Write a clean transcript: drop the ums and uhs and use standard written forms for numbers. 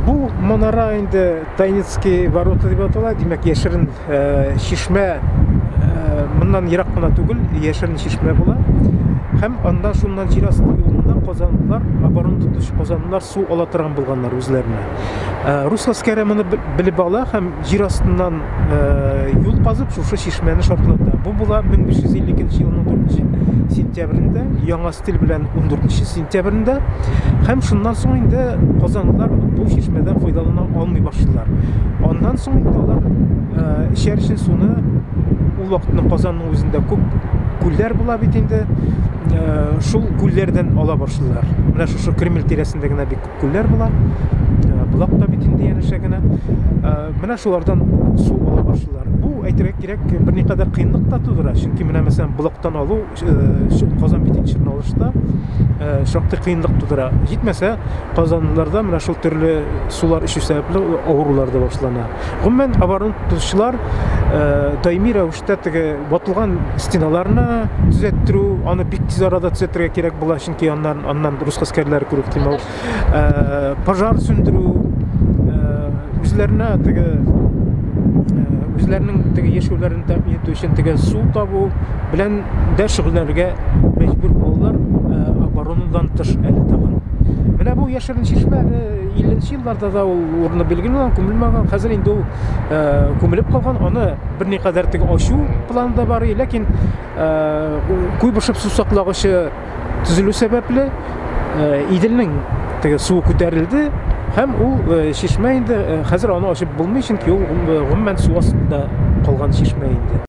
Бу манара инде Тайницкий ворота дип атала, димәк яшерен шишмә, моннан ерак кына түгел, яшерен шишмә була. Һәм андан шуннан җир асты юлында казанлылар, оборона тотучы казанлылар су ала торган булганнар үзләренә. Рус гаскәре моны белеп ала һәм җир астыннан юл казып шушы шишмәне шартлата. Бу була 1552 елның 4 сентябрендә, яңа стиль белән 14 сентябрендә. Һәм шуннан соң инде казанлылар бу шишмәдән файдалана алмый башлыйлар. Аннан соң инде алар эчәр өчен суны ул вакытның Казанның үзендә күп күлләр була бит инде. Шул күлләрдән ала башлыйлар. Менә шушы Кремль тирәсендә генә бик күп күлләр була. Булак та бит инде янәшә генә. Менә шулардан су ала башлыйлар. Бу әйтергә кирәк, берникадәр кыенлык та тудыра. Чөнки менә мәсәлән булактан алу Казан бит инде алышта шактый кыенлык тудыра. Җитмәсә, Казанлыларда менә шул төрле сулар ишү сәбәпле авырулар да башлана. Гомумән оборона тотучылар даими рәвештә теге ватылган стеналарны төзәттерү, аны бик тиз арада төзәтергә кирәк була, чөнки аннан рус гаскәрләре күреп тимәү. Пожар сүндерү, үзләренең теге яшәүләрен тәэмин итү өчен теге су табу белән дә шөгыльләнергә мәҗбүр булалар, оборонадан тыш әле тагын. Менә бу яшерен шишмә 50нче елларда да ул урыны белгән, күмелмәгән. Хәзер инде ул күмелеп калган. Аны берникадәр теге ачу планында бар, ләкин Куйбышев су саклагычы төзелү сәбәпле Иделнең теге суы күтәрелде һәм ул шишмә инде хәзер аны ачып булмый, чөнки ул гомумән су астында калган шишмә инде.